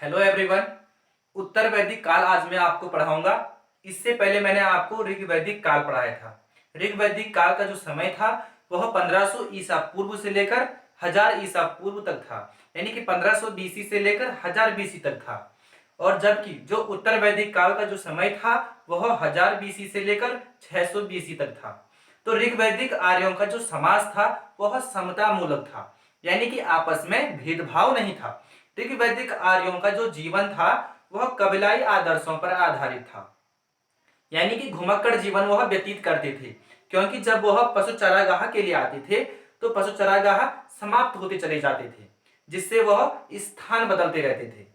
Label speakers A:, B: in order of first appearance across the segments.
A: Hello everyone. उत्तर वैदिक काल आज मैं आपको पढ़ाऊंगा। इससे पहले मैंने आपको ऋग वैदिक काल पढ़ाया था। ऋग वैदिक काल का जो समय था वह 1500 ईसा पूर्व से लेकर 1000 ईसा पूर्व तक था, यानी कि 1500 बीसी से लेकर 1000 बीसी तक था। और जबकि जो उत्तर वैदिक काल का जो समय था वह 1000 बीसी से लेकर 600 बीसी तक था। तो ऋग वैदिक आर्यों का जो समाज था वह समता मूलक था, यानी कि आपस में भेदभाव नहीं था। ऋग वैदिक आर्यों का जो जीवन था वह कबीलाई आदर्शों पर आधारित था, यानी कि घुमक्कड़ जीवन वह व्यतीत करते थे, क्योंकि जब वह पशु चारागाह के लिए आते थे तो पशु चारागाह समाप्त होते चले जाते थे, जिससे वह स्थान बदलते रहते थे।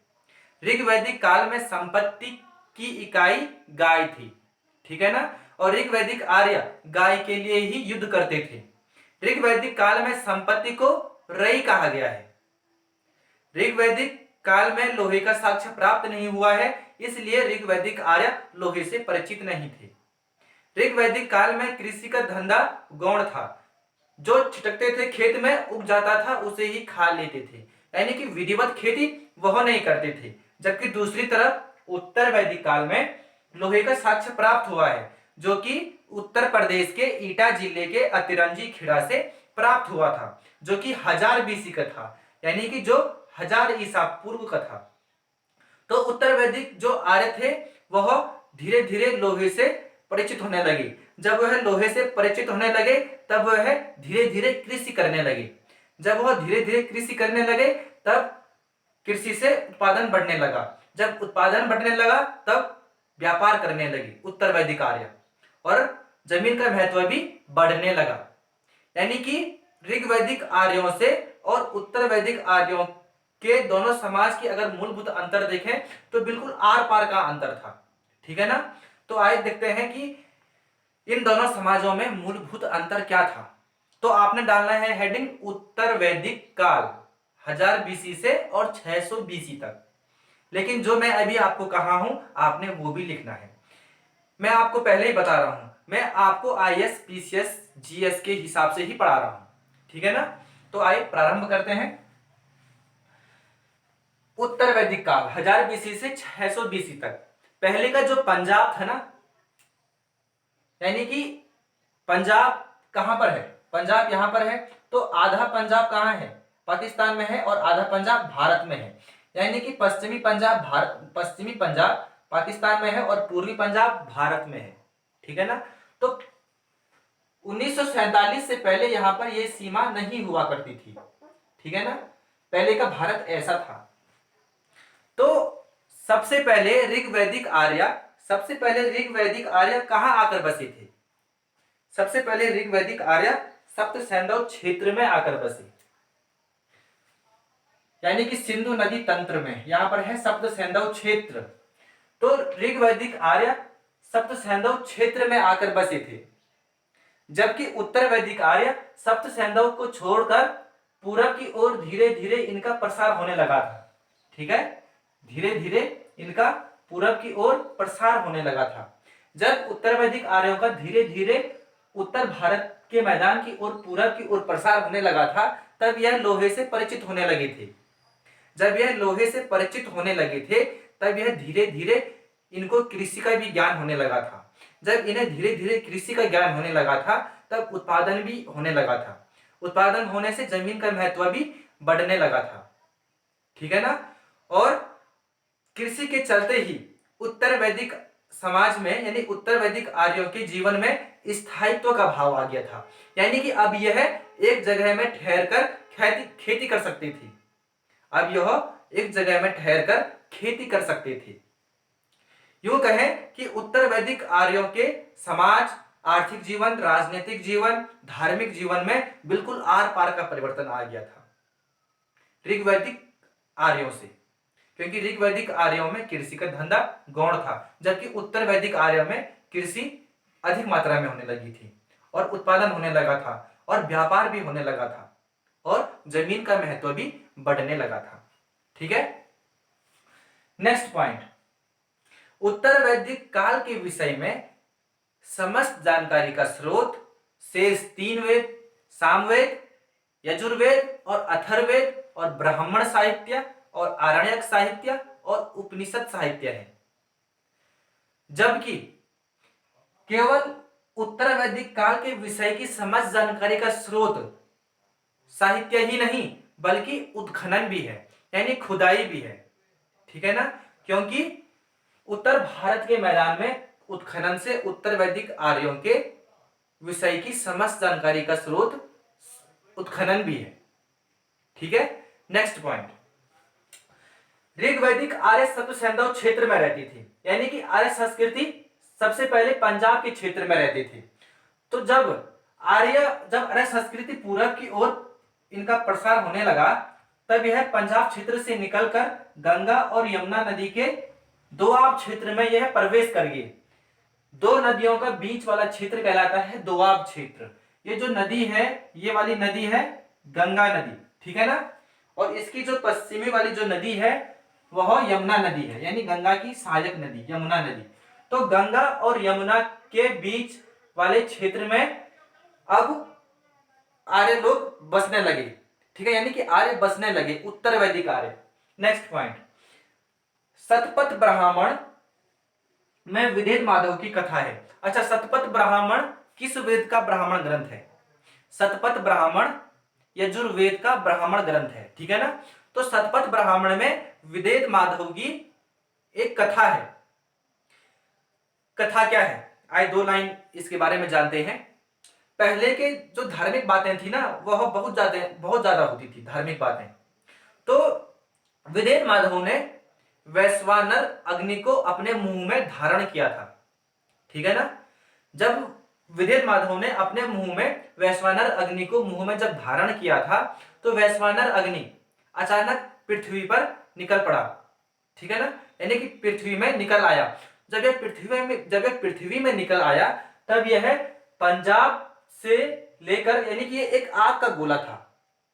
A: ऋग वैदिक काल में संपत्ति की इकाई गाय थी, ठीक है ना। और ऋग वैदिक आर्य गाय के लिए ही युद्ध करते थे। ऋग वैदिक काल में संपत्ति को रई कहा गया है। ऋग वैदिक काल में लोहे का साक्ष्य प्राप्त नहीं हुआ है, इसलिए ऋग वैदिक आर्य लोहे से परिचित नहीं थे। ऋग वैदिक काल में कृषि का धंधा गौण था। जो छिटकते थे खेत में उग जाता था उसे ही खा लेते थे, यानी कि विधिवत खेती वह नहीं करते थे। जबकि दूसरी तरफ उत्तर वैदिक काल में लोहे का साक्ष्य प्राप्त हुआ है, जो कि उत्तर प्रदेश के ईटा जिले के अतिरंजी खिड़ा से प्राप्त हुआ था, जो कि 1000 बीसी का था, यानी कि जो 1000 ईसा पूर्व का था। तो उत्तर वैदिक जो आर्य थे वह धीरे धीरे लोहे से परिचित होने लगे। जब वह लोहे से परिचित होने लगे तब वह धीरे धीरे कृषि करने लगे। जब वह धीरे धीरे कृषि करने लगे तब कृषि से उत्पादन बढ़ने लगा। जब उत्पादन बढ़ने लगा तब व्यापार करने लगे उत्तर वैदिक आर्य, और जमीन का महत्व भी बढ़ने लगा। यानी कि ऋग वैदिक आर्यों से और उत्तर वैदिक आर्यों के दोनों समाज की अगर मूलभूत अंतर देखें तो बिल्कुल आर पार का अंतर था, ठीक है ना। तो आइए देखते हैं कि इन दोनों समाजों में मूलभूत अंतर क्या था। तो आपने डालना है हेडिंग उत्तर वैदिक काल 1000 बीसी से और 600 बीसी तक। लेकिन जो मैं अभी आपको कहा हूं आपने वो भी लिखना है। मैं आपको पहले ही बता रहा हूं, मैं आपको आईएएस पीसीएस जीएस के हिसाब से ही पढ़ा रहा हूं, ठीक है ना। तो आइए प्रारंभ करते हैं। उत्तर वैदिक काल 1000 बीसी से 600 बीसी तक। पहले का जो पंजाब था ना, यानी कि पंजाब कहां पर है, पंजाब यहां पर है। तो आधा पंजाब कहां है, पाकिस्तान में है, और आधा पंजाब भारत में है। यानी कि पश्चिमी पंजाब पाकिस्तान में है और पूर्वी पंजाब भारत में है, ठीक है ना। तो 1947 से पहले यहां पर यह सीमा नहीं हुआ करती थी, ठीक है ना। पहले का भारत ऐसा था। तो सबसे पहले ऋग वैदिक आर्य कहां आकर बसे थे। सबसे पहले ऋग वैदिक आर्य सप्त सैंधव क्षेत्र में आकर बसे, यानी कि सिंधु नदी तंत्र में। यहां पर है सप्त सैंधव क्षेत्र। तो ऋग वैदिक आर्य सप्त सैंधव क्षेत्र में आकर बसे थे, जबकि उत्तर वैदिक आर्य सप्त सैंधव को छोड़कर पूरब की ओर धीरे धीरे इनका प्रसार होने लगा था, ठीक है। धीरे धीरे इनका पूरब की ओर प्रसार होने लगा था। जब उत्तर वैदिक आर्यों का धीरे धीरे उत्तर भारत के मैदान की ओर पूरब की ओर प्रसार होने लगा था तब यह लोहे से परिचित होने लगे थे। जब यह लोहे से परिचित होने लगे थे तब यह धीरे धीरे इनको कृषि का भी ज्ञान होने लगा था। जब इन्हें धीरे धीरे कृषि का ज्ञान होने लगा था तब उत्पादन भी होने लगा था। उत्पादन होने से जमीन का महत्व भी बढ़ने लगा था, ठीक है ना। और कृषि के चलते ही उत्तर वैदिक समाज में, यानी उत्तर वैदिक आर्यों के जीवन में स्थायित्व का भाव आ गया था। यानी कि अब यह एक जगह में ठहरकर खेती कर सकती थी। अब यह एक जगह में ठहरकर खेती कर सकते थे। यूं कहें कि उत्तर वैदिक आर्यों के समाज, आर्थिक जीवन, राजनीतिक जीवन, धार्मिक जीवन में बिल्कुल आर पार का परिवर्तन आ गया था ऋग वैदिक आर्यों से, क्योंकि ऋग वैदिक आर्यों में कृषि का धंधा गौण था, जबकि उत्तर वैदिक आर्यों में कृषि अधिक मात्रा में होने लगी थी और उत्पादन होने लगा था और व्यापार भी होने लगा था और जमीन का महत्व भी बढ़ने लगा था, ठीक है। नेक्स्ट पॉइंट, उत्तर वैदिक काल के विषय में समस्त जानकारी का स्रोत शेष 3 वेद, सामवेद, यजुर्वेद और अथर्ववेद और ब्राह्मण साहित्य और आरण्यक साहित्य और उपनिषद साहित्य है। जबकि केवल उत्तर वैदिक काल के विषय की समझ जानकारी का स्रोत साहित्य ही नहीं बल्कि उत्खनन भी है, यानी खुदाई भी है। ठीक है ना, क्योंकि उत्तर भारत के मैदान में उत्खनन से उत्तर वैदिक आर्यों के विषय की समस्त जानकारी का स्रोत उत्खनन भी है। ठीक है, नेक्स्ट पॉइंट, ऋग्वैदिक आर्य सत्व सैंधव क्षेत्र में रहती थी, यानी कि आर्य संस्कृति सबसे पहले पंजाब के क्षेत्र में रहती थी। तो जब आर्य संस्कृति पूरब की ओर इनका प्रसार होने लगा, तब यह पंजाब क्षेत्र से निकलकर गंगा और यमुना नदी के दोआब क्षेत्र में यह प्रवेश कर गई। दो नदियों का बीच वाला क्षेत्र कहलाता है दोआब क्षेत्र। ये जो नदी है, ये वाली नदी है गंगा नदी, ठीक है ना, और इसकी जो पश्चिमी वाली जो नदी है वह यमुना नदी है, यानी गंगा की सहायक नदी यमुना नदी। तो गंगा और यमुना के बीच वाले क्षेत्र में अब आर्य लोग बसने लगे। ठीक है, यानी कि आर्य बसने लगे, उत्तर वैदिक आर्य। नेक्स्ट पॉइंट, शतपथ ब्राह्मण में विदेह माधव की कथा है। अच्छा, शतपथ ब्राह्मण किस वेद का ब्राह्मण ग्रंथ है? शतपथ ब्राह्मण यजुर्वेद का ब्राह्मण ग्रंथ है। ठीक है ना, तो शतपथ ब्राह्मण में विदेह माधव की एक कथा है। कथा क्या है, आइए दो लाइन इसके बारे में जानते हैं। पहले के जो धार्मिक बातें थी ना, वह बहुत ज्यादा होती थी धार्मिक बातें। तो विदेह माधव ने वैश्वानर अग्नि को अपने मुंह में धारण किया था। ठीक है ना, जब विदेह माधव ने अपने मुंह में वैश्वानर अग्नि को मुंह में जब धारण किया था, तो वैश्वानर अग्नि अचानक पृथ्वी पर निकल पड़ा। ठीक है ना, यानी कि पृथ्वी में निकल आया। जब यह पृथ्वी में निकल आया, तब यह पंजाब से लेकर, यानी कि ये एक आग का गोला था।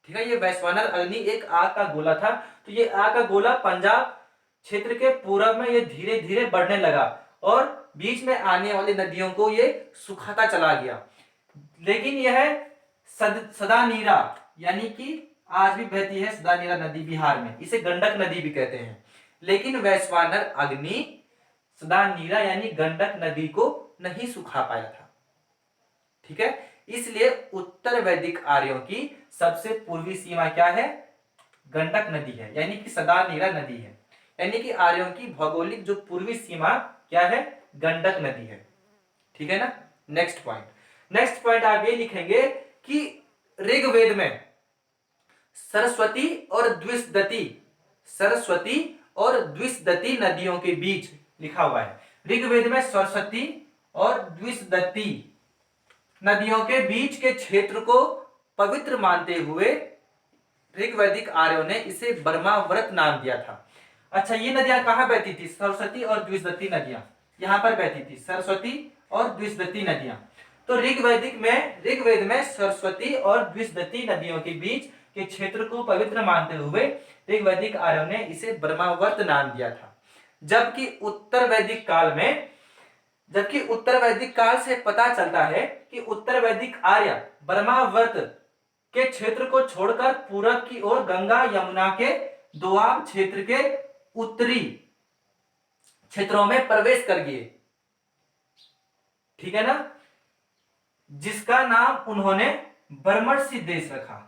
A: ठीक है, ये वैश्वानर अग्नि एक आग का गोला था। तो ये आग का गोला पंजाब क्षेत्र के पूरब में ये धीरे धीरे बढ़ने लगा और बीच में आने वाली नदियों को ये सुखाता चला गया। लेकिन यह सदानीरा, यानी कि आज भी बहती है सदानीरा नदी बिहार में, इसे गंडक नदी भी कहते हैं। लेकिन वैश्वानर अग्नि सदानीरा यानी गंडक नदी को नहीं सुखा पाया था। ठीक है, इसलिए उत्तर वैदिक आर्यों की सबसे पूर्वी सीमा क्या है? गंडक नदी है, यानी कि सदानीरा नदी है। यानी कि आर्यों की भौगोलिक जो पूर्वी सीमा क्या है? गंडक नदी है। ठीक है ना, नेक्स्ट पॉइंट आप ये लिखेंगे कि ऋग्वेद में सरस्वती और द्विशदती नदियों के बीच लिखा हुआ है। ऋग्वेद में सरस्वती और द्विशदती नदियों के बीच के क्षेत्र को पवित्र मानते हुए ऋग्वैदिक आर्यों ने इसे ब्रह्मावर्त नाम दिया था। अच्छा, ये नदियां कहां बहती थी? सरस्वती और द्विशदती नदियां यहां पर बहती थी, सरस्वती और द्विशदती नदियां। तो ऋग्वेद में सरस्वती और द्विशदती नदियों के बीच के क्षेत्र को पवित्र मानते हुए ऋग्वैदिक आर्यों ने इसे ब्रह्मावर्त नाम दिया था। जबकि उत्तर वैदिक काल से पता चलता है कि उत्तर वैदिक आर्य ब्रह्मावर्त के क्षेत्र को छोड़कर पूरब की ओर गंगा यमुना के दोआब क्षेत्र के उत्तरी क्षेत्रों में प्रवेश कर गए। ठीक है ना, जिसका नाम उन्होंने ब्रह्मर्षि देश रखा।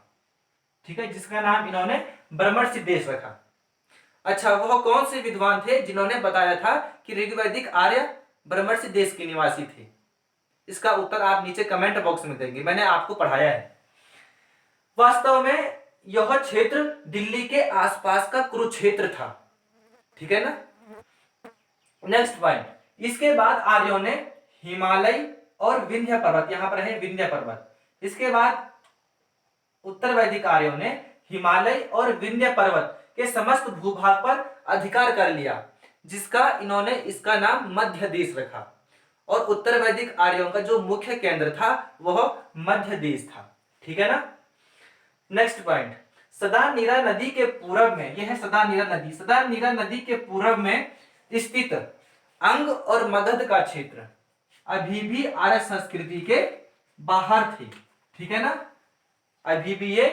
A: ठीक है, जिसका नाम इन्होंने ब्रह्मर्षि देश रखा। अच्छा, वह कौन से विद्वान थे जिन्होंने बताया था कि ऋग्वैदिक आर्य ब्रह्मर्षि देश के निवासी थे? इसका उत्तर आप नीचे कमेंट बॉक्स में देंगे, मैंने आपको पढ़ाया है। वास्तव में यह क्षेत्र दिल्ली के आसपास का कुरुक्षेत्र था। ठीक है ना, नेक्स्ट पॉइंट, इसके बाद आर्यों ने हिमालय और विंध्य पर्वत, यहां पर है विंध्य पर्वत, इसके बाद उत्तर वैदिक आर्यों ने हिमालय और विंध्य पर्वत के समस्त भूभाग पर अधिकार कर लिया, इसका नाम मध्य देश रखा। और उत्तर वैदिक आर्यों का जो मुख्य केंद्र था वह मध्य देश था। ठीक है ना, नेक्स्ट पॉइंट, सदानीरा नदी के पूर्व में, यह है सदानीरा नदी के पूर्व में स्थित अंग और मगध का क्षेत्र अभी भी आर्य संस्कृति के बाहर थे। ठीक है ना, अभी भी ये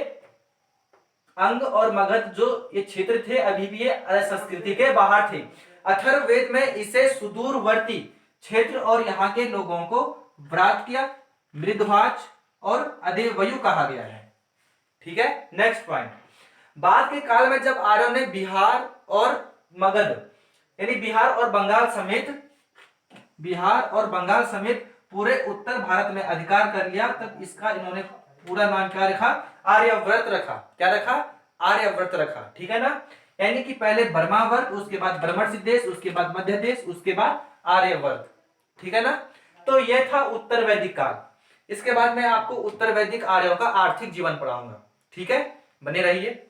A: अंग और मगध जो ये क्षेत्र थे अभी भी ये संस्कृति के बाहर थे। अथर्ववेद में इसे सुदूरवर्ती क्षेत्र और यहाँ के लोगों को व्रात्य, मृदभाज और अदेवयु कहा गया है। ठीक है, नेक्स्ट पॉइंट। बाद के काल में जब आर्यों ने बिहार और मगध यानी बिहार और बंगाल समेत पूरे उत्तर भारत में अधिकार कर लिया, तब इसका इन्होंने पूरा नाम क्या रखा? आर्यव्रत रखा। क्या रखा? आर्यव्रत रखा। ठीक है ना, यानी कि पहले बर्मावर्त, उसके बाद ब्रह्मण्य देश, उसके बाद मध्य देश, उसके बाद आर्यवर्त। ठीक है ना, तो यह था उत्तर वैदिक काल। इसके बाद मैं आपको उत्तर वैदिक आर्यों का आर्थिक जीवन पढ़ाऊंगा। ठीक है, बने रहिए।